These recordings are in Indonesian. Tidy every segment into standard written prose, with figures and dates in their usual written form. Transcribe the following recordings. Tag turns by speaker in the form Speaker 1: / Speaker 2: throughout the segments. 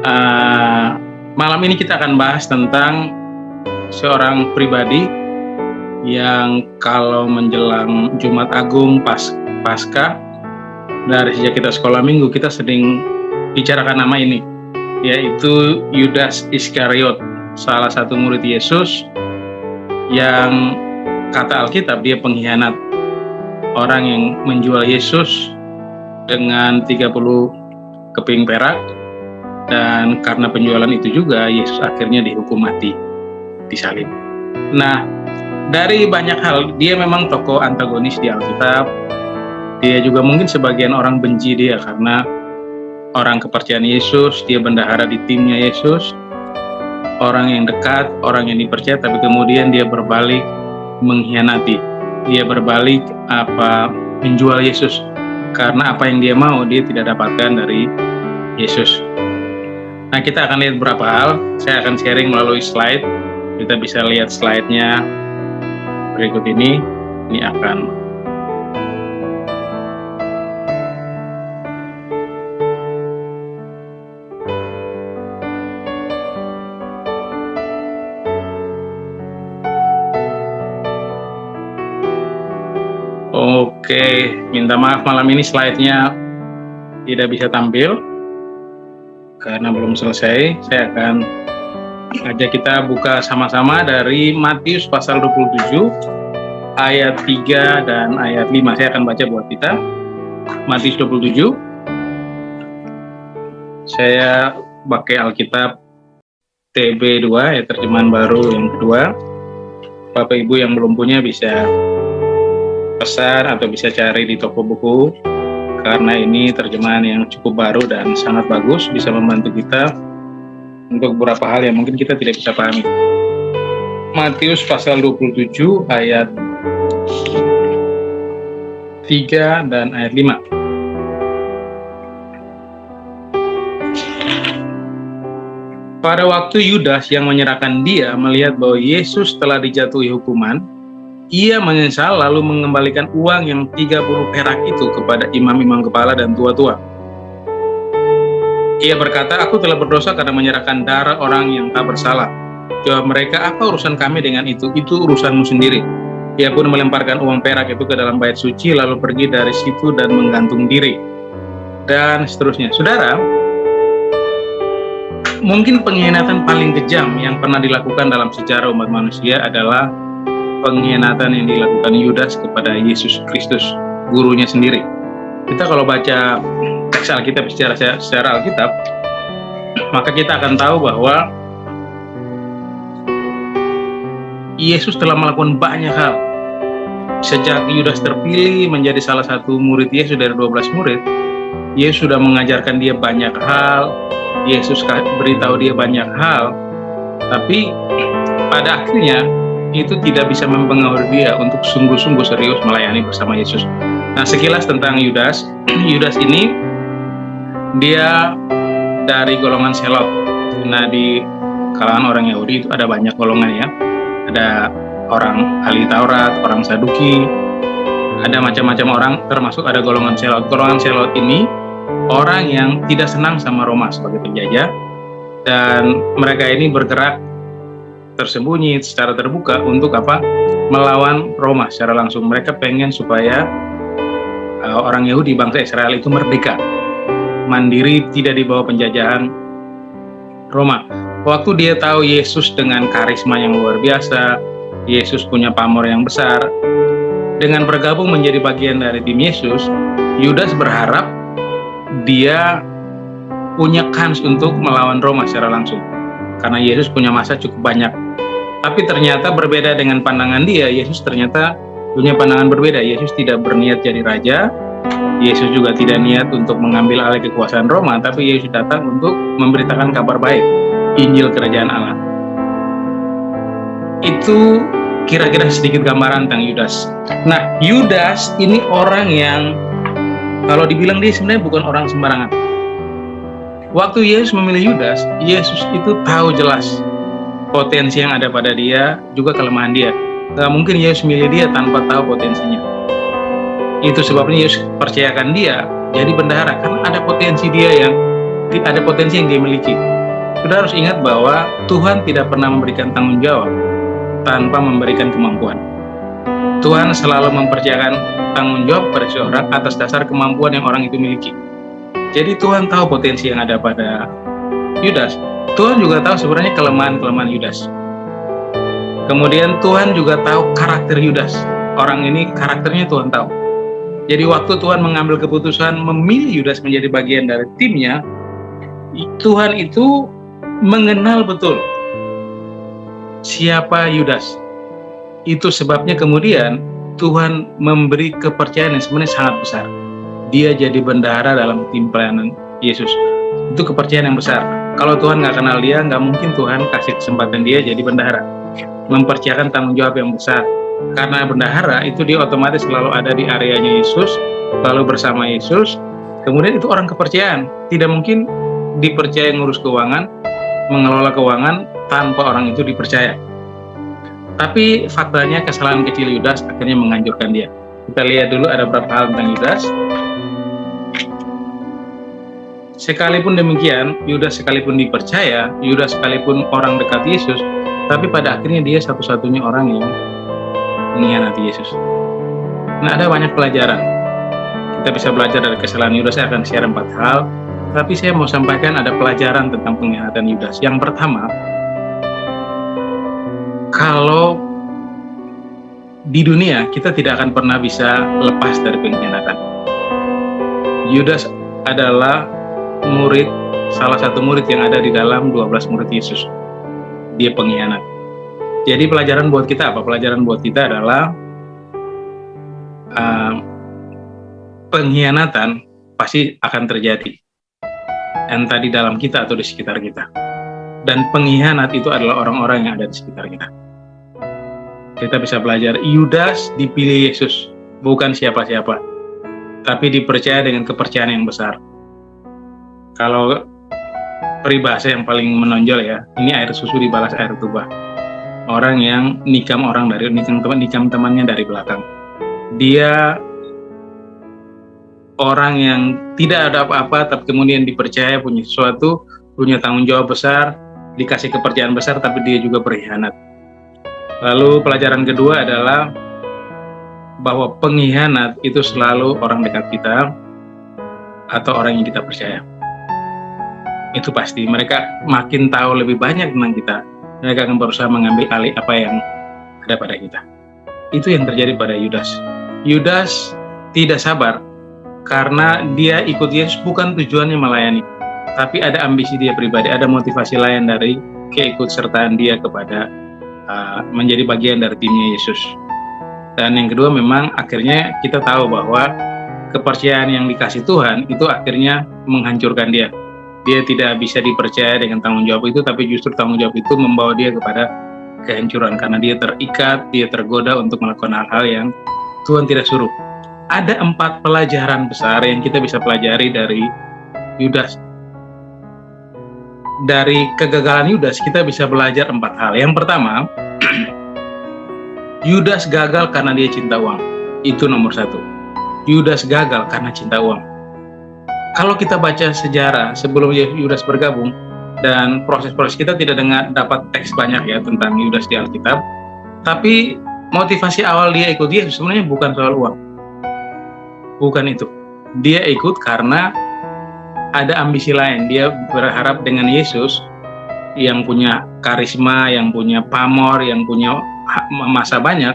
Speaker 1: Eh, Malam ini kita akan bahas tentang seorang pribadi yang kalau menjelang Jumat Agung Pasca, dari sejak kita sekolah minggu kita sering bicarakan nama ini, yaitu Yudas Iskariot, salah satu murid Yesus yang kata Alkitab dia pengkhianat, orang yang menjual Yesus dengan 30 keping perak, dan karena penjualan itu juga Yesus akhirnya dihukum mati, disalib. Nah, dari banyak hal, dia memang tokoh antagonis di Alkitab. Dia juga mungkin sebagian orang benci dia karena orang kepercayaan Yesus, dia bendahara di timnya Yesus, orang yang dekat, orang yang dipercaya, tapi kemudian dia berbalik mengkhianati. Dia berbalik menjual Yesus karena apa yang dia mau dia tidak dapatkan dari Yesus. Nah, kita akan lihat beberapa hal. Saya akan sharing melalui slide. Kita bisa lihat slide-nya berikut ini. Ini akan Oke, minta maaf malam ini slide-nya tidak bisa tampil karena belum selesai. Saya akan ajak kita buka sama-sama dari Matius pasal 27 ayat 3 dan ayat 5. Saya akan baca buat kita. Matius 27. Saya pakai Alkitab TB2, ya, terjemahan baru yang kedua. Bapak Ibu yang belum punya bisa pesan atau bisa cari di toko buku, karena ini terjemahan yang cukup baru dan sangat bagus, bisa membantu kita untuk beberapa hal yang mungkin kita tidak bisa pahami. Matius pasal 27 ayat 3 dan ayat 5. Pada waktu Yudas yang menyerahkan dia melihat bahwa Yesus telah dijatuhi hukuman, ia menyesal lalu mengembalikan uang yang 30 perak itu kepada imam-imam kepala dan tua-tua. Ia berkata, "Aku telah berdosa karena menyerahkan darah orang yang tak bersalah." Jawab mereka, "Apa urusan kami dengan itu? Itu urusanmu sendiri." Ia pun melemparkan uang perak itu ke dalam bait suci, lalu pergi dari situ dan menggantung diri. Dan seterusnya. Saudara, mungkin pengkhianatan paling kejam yang pernah dilakukan dalam sejarah umat manusia adalah pengkhianatan yang dilakukan Yudas kepada Yesus Kristus, gurunya sendiri. Kita kalau baca teks Alkitab secara Alkitab, maka kita akan tahu bahwa Yesus telah melakukan banyak hal. Sejak Yudas terpilih menjadi salah satu murid Yesus dari 12 murid, Yesus sudah mengajarkan dia banyak hal, Yesus beritahu dia banyak hal, tapi pada akhirnya itu tidak bisa mempengaruhi dia untuk sungguh-sungguh serius melayani bersama Yesus. Nah, sekilas tentang Yudas. Yudas ini dia dari golongan Selot. Nah, di kalangan orang Yahudi itu ada banyak golongan, ya. Ada orang ahli Taurat, orang Saduki, ada macam-macam orang, termasuk ada golongan Selot. Golongan Selot ini orang yang tidak senang sama Roma sebagai penjajah, dan mereka ini bergerak tersembunyi secara terbuka untuk melawan Roma secara langsung. Mereka pengen supaya orang Yahudi, bangsa Israel itu merdeka, mandiri, tidak di bawah penjajahan Roma. Waktu dia tahu Yesus dengan karisma yang luar biasa, Yesus punya pamor yang besar, dengan bergabung menjadi bagian dari tim Yesus, Yudas berharap dia punya kans untuk melawan Roma secara langsung, karena Yesus punya masa cukup banyak. Tapi ternyata berbeda dengan pandangan dia. Yesus ternyata punya pandangan berbeda. Yesus tidak berniat jadi raja. Yesus juga tidak niat untuk mengambil alih kekuasaan Roma, tapi Yesus datang untuk memberitakan kabar baik, Injil Kerajaan Allah. Itu kira-kira sedikit gambaran tentang Yudas. Nah, Yudas ini orang yang kalau dibilang dia sebenarnya bukan orang sembarangan. Waktu Yesus memilih Yudas, Yesus itu tahu jelas potensi yang ada pada dia, juga kelemahan dia. Gak mungkin Yesus milih dia tanpa tahu potensinya. Itu sebabnya Yesus percayakan dia jadi bendahara, karena ada potensi dia yang ada potensi yang dia miliki. Saudara harus ingat bahwa Tuhan tidak pernah memberikan tanggung jawab tanpa memberikan kemampuan. Tuhan selalu mempercayakan tanggung jawab pada seseorang atas dasar kemampuan yang orang itu miliki. Jadi Tuhan tahu potensi yang ada pada Yudas. Tuhan juga tahu sebenarnya kelemahan-kelemahan Yudas. Kemudian Tuhan juga tahu karakter Yudas. Orang ini karakternya Tuhan tahu. Jadi waktu Tuhan mengambil keputusan memilih Yudas menjadi bagian dari timnya, Tuhan itu mengenal betul siapa Yudas. Itu sebabnya kemudian Tuhan memberi kepercayaan yang sebenarnya sangat besar. Dia jadi bendahara dalam tim pelayanan Yesus. Itu kepercayaan yang besar. Kalau Tuhan nggak kenal dia, nggak mungkin Tuhan kasih kesempatan dia jadi bendahara. Mempercayakan tanggung jawab yang besar. Karena bendahara itu dia otomatis selalu ada di areanya Yesus, selalu bersama Yesus. Kemudian itu orang kepercayaan. Tidak mungkin dipercaya ngurus keuangan, mengelola keuangan tanpa orang itu dipercaya. Tapi faktanya kesalahan kecil Yudas akhirnya menghancurkan dia. Kita lihat dulu ada beberapa hal tentang Yudas. Sekalipun demikian, Yudas sekalipun dipercaya, Yudas sekalipun orang dekat Yesus, tapi pada akhirnya dia satu-satunya orang yang mengkhianati Yesus. Nah, ada banyak pelajaran. Kita bisa belajar dari kesalahan Yudas. Saya akan share 4 hal, tapi saya mau sampaikan ada pelajaran tentang pengkhianatan Yudas. Yang pertama, kalau di dunia kita tidak akan pernah bisa lepas dari pengkhianatan. Yudas adalah salah satu murid yang ada di dalam 12 murid Yesus. Dia pengkhianat. Jadi pelajaran buat kita apa? Pelajaran buat kita adalah pengkhianatan pasti akan terjadi, entah di dalam kita atau di sekitar kita. Dan pengkhianat itu adalah orang-orang yang ada di sekitar kita. Kita bisa belajar, Yudas dipilih Yesus, bukan siapa-siapa, tapi dipercaya dengan kepercayaan yang besar. Kalau peribahasa yang paling menonjol ya, ini air susu dibalas air tuba. Orang yang nikam temannya dari belakang. Dia orang yang tidak ada apa-apa, tapi kemudian dipercaya punya sesuatu, punya tanggung jawab besar, dikasih kepercayaan besar, tapi dia juga berkhianat. Lalu pelajaran kedua adalah bahwa pengkhianat itu selalu orang dekat kita atau orang yang kita percaya. Itu pasti, mereka makin tahu lebih banyak tentang kita, mereka akan berusaha mengambil alih apa yang ada pada kita. Itu yang terjadi pada Yudas. Yudas tidak sabar karena dia ikut Yesus bukan tujuannya melayani, tapi ada ambisi dia pribadi, ada motivasi lain dari keikutsertaan dia kepada menjadi bagian dari timnya Yesus. Dan yang kedua, memang akhirnya kita tahu bahwa kepercayaan yang dikasih Tuhan itu akhirnya menghancurkan dia. Dia tidak bisa dipercaya dengan tanggung jawab itu, tapi justru tanggung jawab itu membawa dia kepada kehancuran karena dia terikat, dia tergoda untuk melakukan hal-hal yang Tuhan tidak suruh. Ada 4 pelajaran besar yang kita bisa pelajari dari Yudas. Dari kegagalan Yudas kita bisa belajar 4 hal. Yang pertama, Yudas gagal karena dia cinta uang. Itu nomor 1. Yudas gagal karena cinta uang. Kalau kita baca sejarah sebelum Yudas bergabung, dan proses-proses kita tidak dapat teks banyak ya tentang Yudas di Alkitab, tapi motivasi awal dia ikut Yesus sebenarnya bukan soal uang. Bukan itu. Dia ikut karena ada ambisi lain. Dia berharap dengan Yesus yang punya karisma, yang punya pamor, yang punya masa banyak,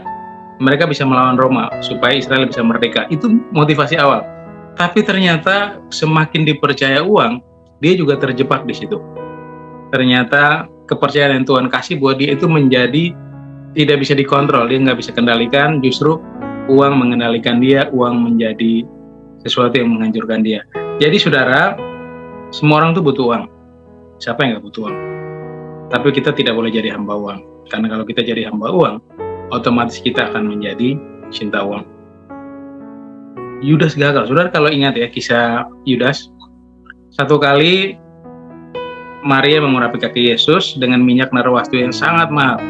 Speaker 1: mereka bisa melawan Roma supaya Israel bisa merdeka. Itu motivasi awal. Tapi ternyata semakin dipercaya uang, dia juga terjebak di situ. Ternyata kepercayaan yang Tuhan kasih buat dia itu menjadi tidak bisa dikontrol, dia nggak bisa kendalikan, justru uang mengendalikan dia, uang menjadi sesuatu yang menghancurkan dia. Jadi saudara, semua orang tuh butuh uang. Siapa yang nggak butuh uang? Tapi kita tidak boleh jadi hamba uang. Karena kalau kita jadi hamba uang, otomatis kita akan menjadi cinta uang. Yudas gagal. Saudara kalau ingat ya kisah Yudas, satu kali Maria mengurapi kaki Yesus dengan minyak narwastu yang sangat mahal.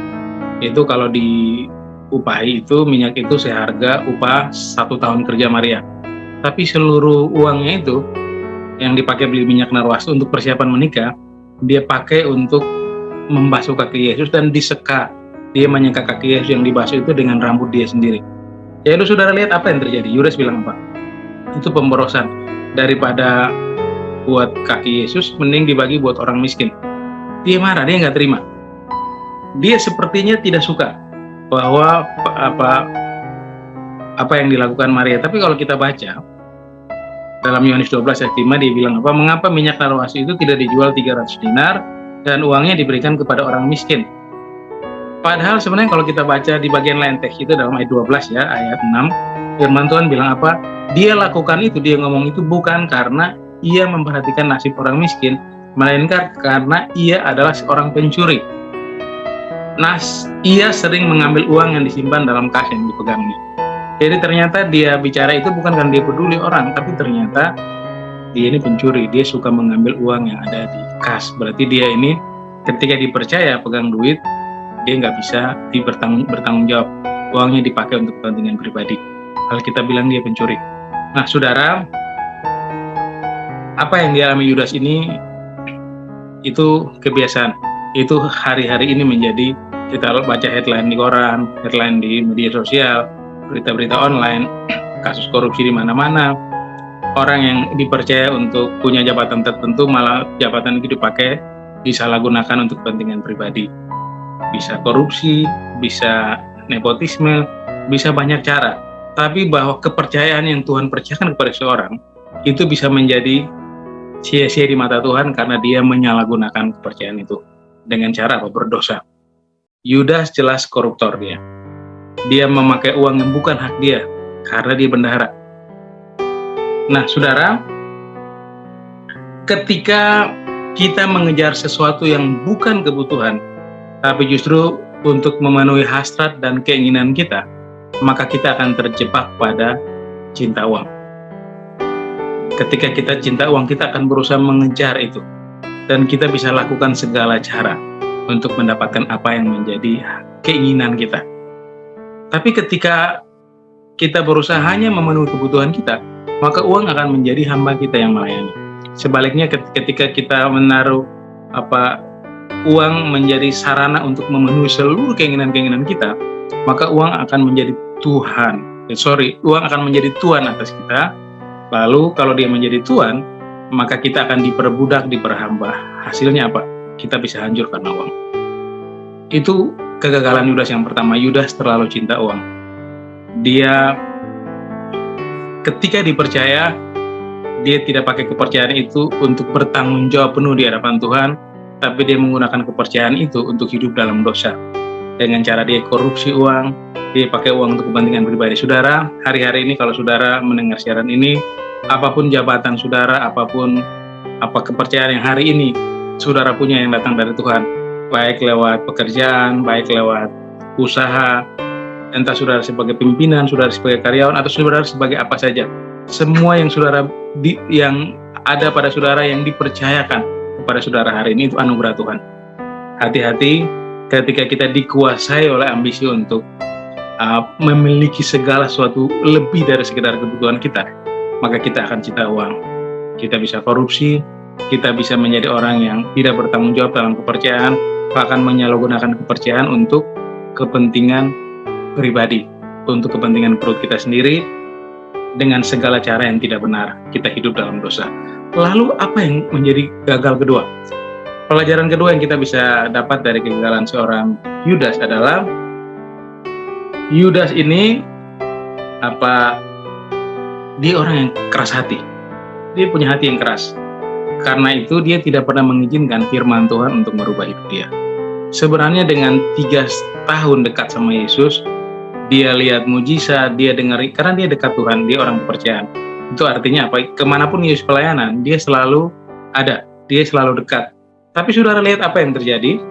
Speaker 1: Itu kalau diupahi itu minyak itu seharga upah 1 tahun kerja Maria. Tapi seluruh uangnya itu yang dipakai beli minyak narwastu untuk persiapan menikah, dia pakai untuk membasuh kaki Yesus dan diseka. Dia menyeka kaki Yesus yang dibasuh itu dengan rambut dia sendiri. Ya itu saudara lihat apa yang terjadi. Yudas bilang apa? Itu pemborosan. Daripada buat kaki Yesus, mending dibagi buat orang miskin. Dia marah, dia nggak terima. Dia sepertinya tidak suka bahwa apa yang dilakukan Maria. Tapi kalau kita baca dalam Yohanes 12 ayat 5, dia bilang apa? Mengapa minyak narwastu itu tidak dijual 300 dinar dan uangnya diberikan kepada orang miskin? Padahal sebenarnya kalau kita baca di bagian lain teks itu dalam ayat 12 ya, ayat 6, firman Tuhan bilang apa? Dia lakukan itu, dia ngomong itu bukan karena ia memperhatikan nasib orang miskin, melainkan karena ia adalah seorang pencuri. Ia sering mengambil uang yang disimpan dalam kas yang dipegangnya. Jadi ternyata dia bicara itu bukan karena dia peduli orang, tapi ternyata dia ini pencuri. Dia suka mengambil uang yang ada di kas. Berarti dia ini ketika dipercaya pegang duit, dia nggak bisa bertanggung jawab. Uangnya dipakai untuk kepentingan pribadi. Alkitab bilang dia pencuri. Nah, saudara, apa yang dialami Yudas ini itu kebiasaan. Itu hari-hari ini menjadi, kita baca headline di koran, headline di media sosial, berita-berita online, kasus korupsi di mana-mana. Orang yang dipercaya untuk punya jabatan tertentu, malah jabatan itu dipakai, disalahgunakan untuk kepentingan pribadi. Bisa korupsi, bisa nepotisme, bisa banyak cara. Tapi bahwa kepercayaan yang Tuhan percayakan kepada seorang, itu bisa menjadi sia-sia di mata Tuhan karena dia menyalahgunakan kepercayaan itu. Dengan cara apa? Berdosa. Yudas jelas koruptor dia. Dia memakai uang yang bukan hak dia karena dia bendahara. Nah, saudara, ketika kita mengejar sesuatu yang bukan kebutuhan, tapi justru untuk memenuhi hasrat dan keinginan kita, maka kita akan terjebak pada cinta uang. Ketika kita cinta uang, kita akan berusaha mengejar itu. Dan kita bisa lakukan segala cara untuk mendapatkan apa yang menjadi keinginan kita. Tapi ketika kita berusaha hanya memenuhi kebutuhan kita, maka uang akan menjadi hamba kita yang melayani. Sebaliknya ketika kita menaruh uang menjadi sarana untuk memenuhi seluruh keinginan-keinginan kita, maka uang akan menjadi uang akan menjadi tuan atas kita. Lalu kalau dia menjadi tuan, maka kita akan diperbudak, diperhamba. Hasilnya apa? Kita bisa hancur karena uang. Itu kegagalan Yudas yang pertama. Yudas terlalu cinta uang. Dia ketika dipercaya, dia tidak pakai kepercayaan itu untuk bertanggung jawab penuh di hadapan Tuhan, tapi dia menggunakan kepercayaan itu untuk hidup dalam dosa. Dengan cara dia korupsi uang, dia pakai uang untuk kepentingan pribadi. Saudara, hari-hari ini kalau saudara mendengar siaran ini, apapun jabatan saudara, apapun kepercayaan yang hari ini saudara punya yang datang dari Tuhan, baik lewat pekerjaan, baik lewat usaha, entah saudara sebagai pimpinan, saudara sebagai karyawan, atau saudara sebagai apa saja, semua yang yang ada pada saudara yang dipercayakan kepada saudara hari ini itu anugerah Tuhan. Hati-hati ketika kita dikuasai oleh ambisi untuk memiliki segala sesuatu lebih dari sekedar kebutuhan kita, maka kita akan cinta uang. Kita bisa korupsi, kita bisa menjadi orang yang tidak bertanggung jawab dalam kepercayaan, bahkan menyalahgunakan kepercayaan untuk kepentingan pribadi, untuk kepentingan perut kita sendiri, dengan segala cara yang tidak benar. Kita hidup dalam dosa. Lalu apa yang menjadi gagal kedua? Pelajaran kedua yang kita bisa dapat dari kegagalan seorang Yudas adalah Yudas ini dia orang yang keras hati. Dia punya hati yang keras. Karena itu dia tidak pernah mengizinkan firman Tuhan untuk merubah hidup dia. Sebenarnya dengan 3 tahun dekat sama Yesus, dia lihat mujizat, dia dengar, karena dia dekat Tuhan, dia orang kepercayaan. Itu artinya apa? Kemanapun Yesus pelayanan, dia selalu ada, dia selalu dekat. Tapi saudara lihat apa yang terjadi?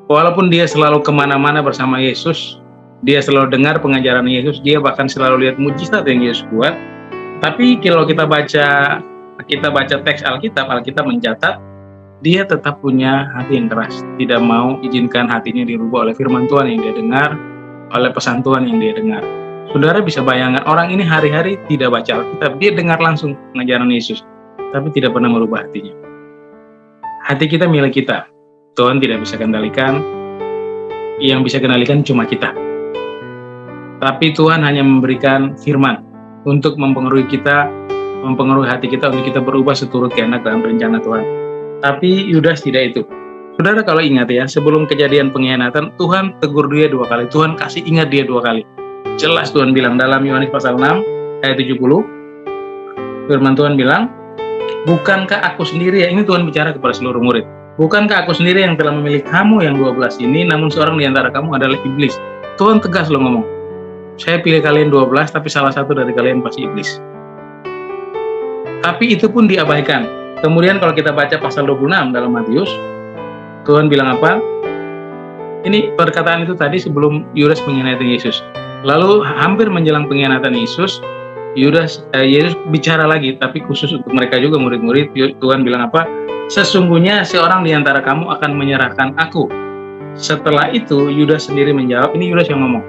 Speaker 1: Walaupun dia selalu kemana-mana bersama Yesus, dia selalu dengar pengajaran Yesus, dia bahkan selalu lihat mujizat yang Yesus buat. Tapi kalau kita baca teks Alkitab mencatat, dia tetap punya hati yang keras, tidak mau izinkan hatinya dirubah oleh firman Tuhan yang dia dengar, oleh pesan Tuhan yang dia dengar. Saudara bisa bayangkan orang ini hari-hari tidak baca Alkitab, dia dengar langsung pengajaran Yesus, tapi tidak pernah merubah hatinya. Hati kita milik kita. Tuhan tidak bisa kendalikan. Yang bisa kendalikan cuma kita. Tapi Tuhan hanya memberikan firman untuk mempengaruhi kita, mempengaruhi hati kita untuk kita berubah seturut kehendak dan rencana Tuhan. Tapi Yudas tidak itu. Saudara kalau ingat ya, sebelum kejadian pengkhianatan, Tuhan tegur dia 2 kali. Tuhan kasih ingat dia 2 kali. Jelas Tuhan bilang dalam Yohanes pasal 6 ayat 70, firman Tuhan bilang, bukankah aku sendiri ya, ini Tuhan bicara kepada seluruh murid, bukankah aku sendiri yang telah memilih kamu yang 12 ini, namun seorang di antara kamu adalah iblis. Tuhan tegas loh ngomong, saya pilih kalian 12, tapi salah satu dari kalian pasti iblis. Tapi itu pun diabaikan. Kemudian kalau kita baca pasal 26 dalam Matius, Tuhan bilang apa? Ini perkataan itu tadi sebelum Yudas mengkhianati Yesus. Lalu hampir menjelang pengkhianatan Yesus, Yesus bicara lagi, tapi khusus untuk mereka juga murid-murid. Tuhan bilang apa? Sesungguhnya seorang di antara kamu akan menyerahkan aku. Setelah itu Yudas sendiri menjawab, ini Yudas yang ngomong,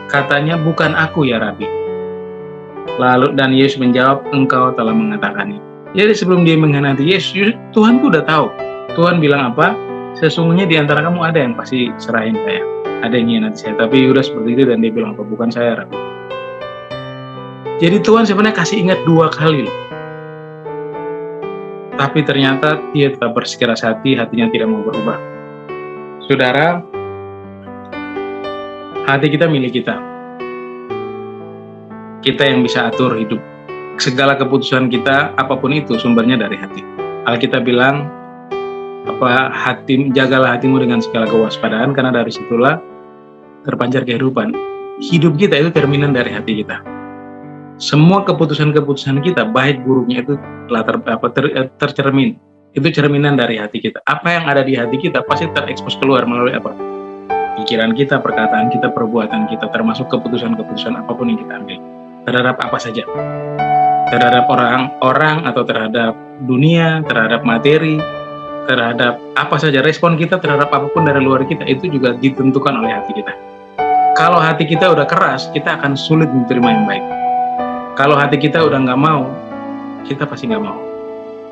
Speaker 1: katanya bukan aku ya Rabi. Lalu dan Yesus menjawab, engkau telah mengatakannya. Jadi sebelum dia mengkhianati Yesus, Tuhan tuh udah tahu. Tuhan bilang apa? Sesungguhnya di antara kamu ada yang pasti serahin saya, ada yang mengkhianati saya. Tapi Yudas seperti itu dan dia bilang apa? Bukan saya Rabi. Jadi Tuhan sebenarnya kasih ingat 2 kali. Tapi ternyata dia tetap bersikeras hati, hatinya tidak mau berubah. Saudara, hati kita milik kita. Kita yang bisa atur hidup. Segala keputusan kita, apapun itu, sumbernya dari hati. Alkitab bilang, jagalah hatimu dengan segala kewaspadaan, karena dari situlah terpancar kehidupan. Hidup kita itu cerminan dari hati kita. Semua keputusan-keputusan kita, baik buruknya itu tercermin. Itu cerminan dari hati kita. Apa yang ada di hati kita pasti terekspos keluar melalui apa? Pikiran kita, perkataan kita, perbuatan kita, termasuk keputusan-keputusan apapun yang kita ambil. Terhadap apa saja. Terhadap orang atau terhadap dunia, terhadap materi, terhadap apa saja. Respon kita terhadap apapun dari luar kita itu juga ditentukan oleh hati kita. Kalau hati kita udah keras, kita akan sulit menerima yang baik. Kalau hati kita udah nggak mau, kita pasti nggak mau.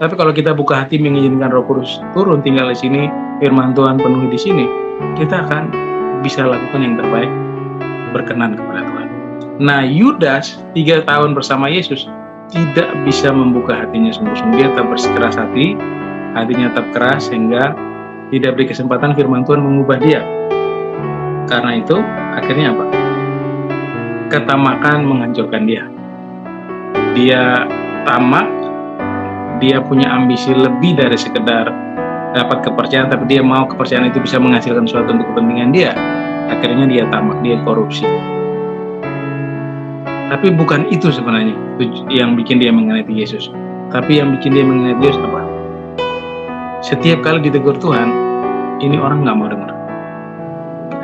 Speaker 1: Tapi kalau kita buka hati mengizinkan Roh Kudus turun tinggal di sini, firman Tuhan penuhi di sini, kita akan bisa lakukan yang terbaik, berkenan kepada Tuhan. Nah, Yudas 3 tahun bersama Yesus tidak bisa membuka hatinya sungguh-sungguh. Dia tetap bersikeras hati, hatinya tetap keras sehingga tidak beri kesempatan firman Tuhan mengubah dia. Karena itu akhirnya apa? Ketamakan menghancurkan dia. Dia tamak, dia punya ambisi lebih dari sekedar dapat kepercayaan, tapi dia mau kepercayaan itu bisa menghasilkan sesuatu untuk kepentingan dia. Akhirnya dia tamak, dia korupsi. Tapi bukan itu sebenarnya yang bikin dia mengkhianati Yesus. Tapi yang bikin dia mengkhianati Yesus apa? Setiap kali ditegur Tuhan, ini orang nggak mau dengar.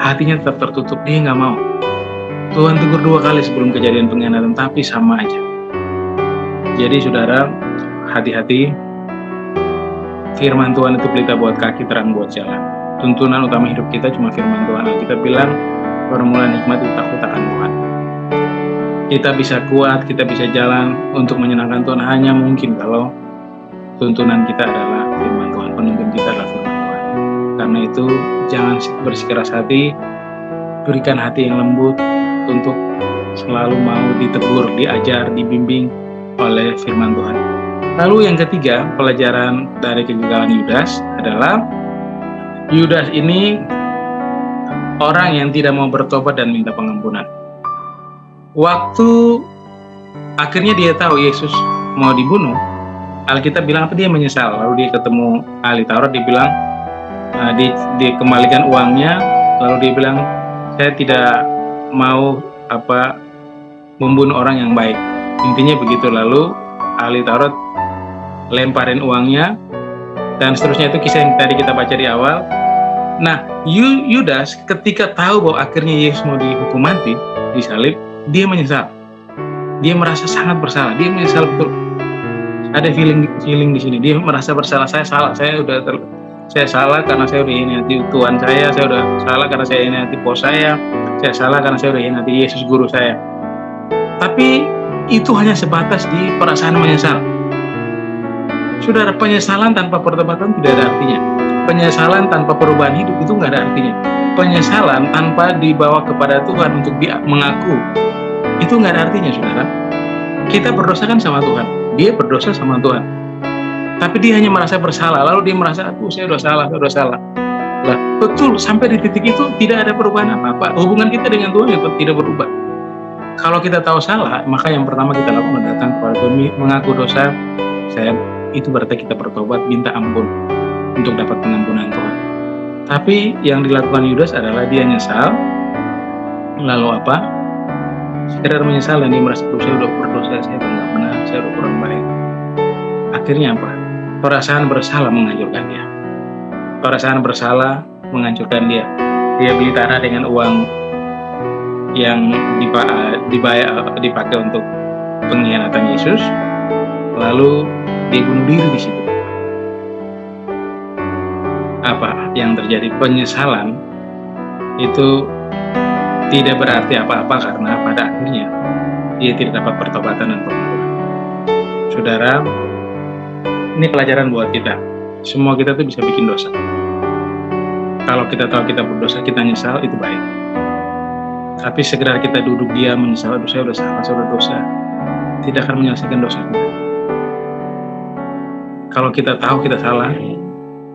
Speaker 1: Hatinya tetap tertutup, dia nggak mau. Tuhan tegur 2 kali sebelum kejadian pengkhianatan, tapi sama aja. Jadi saudara, hati-hati. Firman Tuhan itu pelita buat kaki, terang buat jalan. Tuntunan utama hidup kita cuma firman Tuhan. Kita bilang, permulaan hikmat itu takut akan Tuhan. Kita bisa kuat, kita bisa jalan untuk menyenangkan Tuhan hanya mungkin kalau tuntunan kita adalah firman Tuhan, penuntun kita adalah firman Tuhan. Karena itu, jangan bersikeras hati, berikan hati yang lembut untuk selalu mau ditegur, diajar, dibimbing oleh firman Tuhan. Lalu yang ketiga, pelajaran dari kegagalan Yudas adalah Yudas ini orang yang tidak mau bertobat dan minta pengampunan. Waktu akhirnya dia tahu Yesus mau dibunuh, Alkitab bilang apa? Dia menyesal. Lalu dia ketemu ahli Taurat, dia bilang dikembalikan uangnya, lalu dia bilang saya tidak mau membunuh orang yang baik. Intinya begitu. Lalu ahli Taurat lemparin uangnya dan seterusnya. Itu kisah yang tadi kita baca di awal. Nah, Yudas ketika tahu bahwa akhirnya Yesus mau dihukum mati, disalib, dia menyesal. Dia merasa sangat bersalah. Dia menyesal betul. Ada feeling di sini. Dia merasa bersalah. Saya salah. Saya salah karena saya udah hianati Tuhan saya udah salah karena saya hianati bos saya salah karena saya udah hianati Yesus guru saya. Tapi itu hanya sebatas di perasaan menyesal. Saudara, penyesalan tanpa pertobatan tidak ada artinya. Penyesalan tanpa perubahan hidup itu nggak ada artinya. Penyesalan tanpa dibawa kepada Tuhan untuk dia mengaku, itu nggak ada artinya, saudara. Kita berdosa kan sama Tuhan, dia berdosa sama Tuhan. Tapi dia hanya merasa bersalah, lalu dia merasa, aduh saya udah salah, saya udah salah. Lah, betul, sampai di titik itu tidak ada perubahan apa-apa. Hubungan kita dengan Tuhan itu tidak berubah. Kalau kita tahu salah, maka yang pertama kita lakukan datang kepada Tuhan, mengaku dosa. Itu berarti kita bertobat, minta ampun untuk dapat pengampunan Tuhan. Tapi yang dilakukan Yudas adalah dia nyesal, lalu apa? Sekedar menyesal dan dia merasa saya udah berdosa, saya udah nggak benar, saya udah kurang baik. Akhirnya apa? Perasaan bersalah menghancurkan dia. Perasaan bersalah menghancurkan dia. Dia beli tanah dengan uang yang dipakai untuk pengkhianatan Yesus, lalu dia bunuh diri di situ. Apa yang terjadi? Penyesalan itu tidak berarti apa-apa karena pada akhirnya dia tidak dapat pertobatan dan pengampunan. Saudara, ini pelajaran buat kita. Semua kita tuh bisa bikin dosa. Kalau kita tahu kita berdosa, kita nyesal, itu baik. Tapi segera kita duduk diam menyesal, aduh saya udah salah, saya udah dosa, tidak akan menyelesaikan dosa kita. Kalau kita tahu kita salah,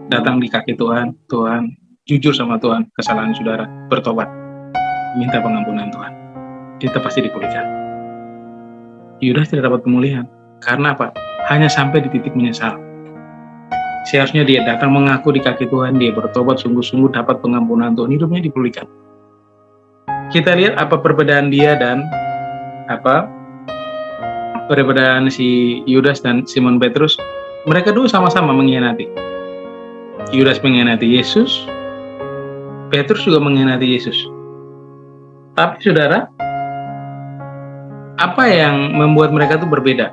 Speaker 1: datang di kaki Tuhan, Tuhan, jujur sama Tuhan, kesalahan saudara, bertobat, minta pengampunan Tuhan, kita pasti dipulihkan. Yudas tidak dapat pemulihan, karena apa? Hanya sampai di titik menyesal. Seharusnya dia datang mengaku di kaki Tuhan, dia bertobat sungguh-sungguh, dapat pengampunan Tuhan, hidupnya dipulihkan. Kita lihat apa perbedaan dia dan apa perbedaan si Yudas dan Simon Petrus. Mereka dulu sama-sama mengkhianati. Yudas mengkhianati Yesus, Petrus juga mengkhianati Yesus. Tapi saudara, apa yang membuat mereka itu berbeda?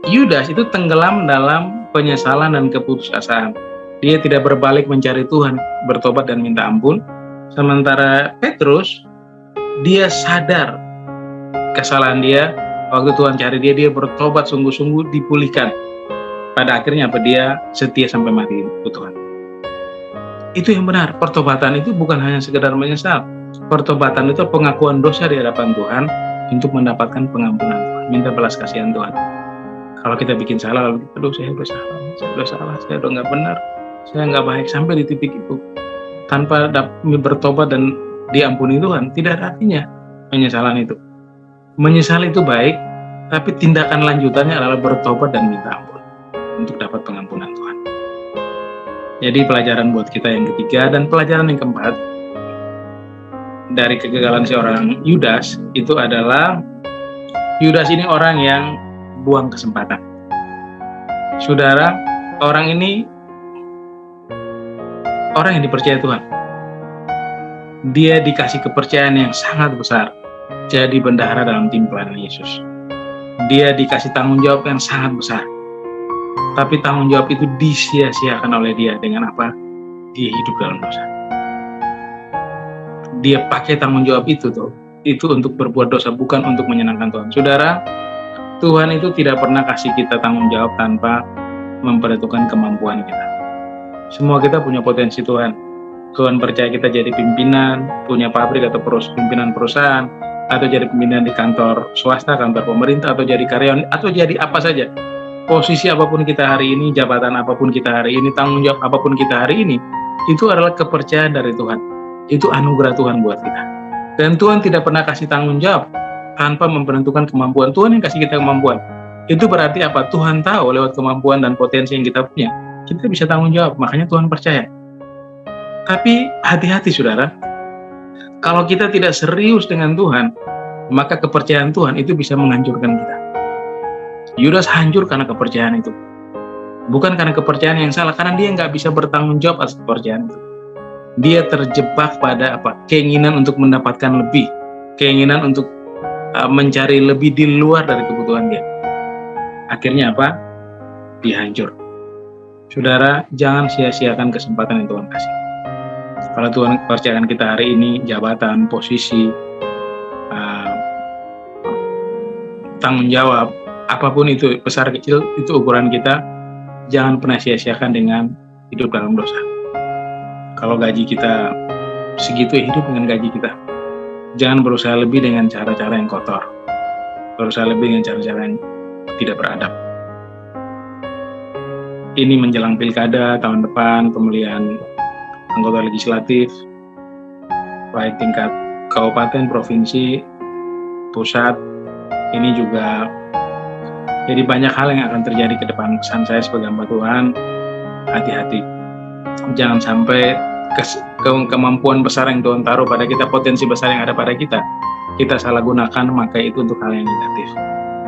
Speaker 1: Yudas itu tenggelam dalam penyesalan dan keputusasaan. Dia tidak berbalik mencari Tuhan, bertobat dan minta ampun. Sementara Petrus, dia sadar kesalahan dia. Waktu Tuhan cari dia bertobat sungguh-sungguh, dipulihkan. Pada akhirnya apa? Dia setia sampai mati untuk Tuhan. Itu yang benar. Pertobatan itu bukan hanya sekedar menyesal. Pertobatan itu pengakuan dosa di hadapan Tuhan untuk mendapatkan pengampunan Tuhan. Minta belas kasihan Tuhan. Kalau kita bikin salah, lalu kita, aduh saya udah salah, saya udah nggak benar, saya nggak baik, sampai di titik itu. Tanpa bertobat dan diampuni Tuhan, tidak ada artinya penyesalan itu. Menyesal itu baik, tapi tindakan lanjutannya adalah bertobat dan minta ampun untuk dapat pengampunan Tuhan. Jadi pelajaran buat kita yang ketiga dan pelajaran yang keempat dari kegagalan seorang Yudas itu adalah Yudas ini orang yang buang kesempatan. Saudara, orang ini orang yang dipercaya Tuhan. Dia dikasih kepercayaan yang sangat besar, jadi bendahara dalam tim pelayanan Yesus. Dia dikasih tanggung jawab yang sangat besar. Tapi tanggung jawab itu disia-siakan oleh dia dengan apa? Dia hidup dalam dosa. Dia pakai tanggung jawab itu untuk berbuat dosa, bukan untuk menyenangkan Tuhan. Saudara, Tuhan itu tidak pernah kasih kita tanggung jawab tanpa memperhitungkan kemampuan kita. Semua kita punya potensi Tuhan. Tuhan percaya kita jadi pimpinan, punya pabrik atau pimpinan perusahaan, atau jadi pimpinan di kantor swasta, kantor pemerintah, atau jadi karyawan, atau jadi apa saja. Posisi apapun kita hari ini, jabatan apapun kita hari ini, tanggung jawab apapun kita hari ini, itu adalah kepercayaan dari Tuhan. Itu anugerah Tuhan buat kita. Dan Tuhan tidak pernah kasih tanggung jawab tanpa memperhitungkan kemampuan. Tuhan yang kasih kita kemampuan. Itu berarti apa? Tuhan tahu lewat kemampuan dan potensi yang kita punya, kita bisa tanggung jawab, makanya Tuhan percaya. Tapi hati-hati saudara, kalau kita tidak serius dengan Tuhan, maka kepercayaan Tuhan itu bisa menghancurkan kita. Yudas hancur karena kepercayaan itu. Bukan karena kepercayaan yang salah, karena dia nggak bisa bertanggung jawab atas kepercayaan itu. Dia terjebak pada apa? Keinginan untuk mendapatkan lebih, keinginan untuk mencari lebih di luar dari kebutuhan dia. Akhirnya apa? Dia hancur. Saudara, jangan sia-siakan kesempatan yang Tuhan kasih. Kalau Tuhan percayakan kita hari ini jabatan, posisi, tanggung jawab, apapun itu, besar kecil, itu ukuran kita. Jangan pernah sia-siakan dengan hidup dalam dosa. Kalau gaji kita segitu, hidup dengan gaji kita. Jangan berusaha lebih dengan cara-cara yang kotor. Berusaha lebih dengan cara-cara yang tidak beradab. Ini menjelang pilkada tahun depan, pemilihan anggota legislatif, baik tingkat kabupaten, provinsi, pusat. Ini juga jadi banyak hal yang akan terjadi ke depan. Pesan saya sebagai hamba Tuhan, hati-hati. Jangan sampai kemampuan besar yang Tuhan taruh pada kita, potensi besar yang ada pada kita salah gunakan, maka itu untuk hal yang negatif.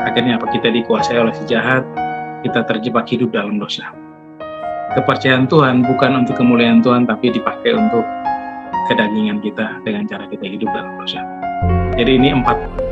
Speaker 1: Akhirnya apa? Kita dikuasai oleh si jahat, kita terjebak hidup dalam dosa. Kepercayaan Tuhan bukan untuk kemuliaan Tuhan, tapi dipakai untuk kedagingan kita dengan cara kita hidup dalam dosa. Jadi ini 4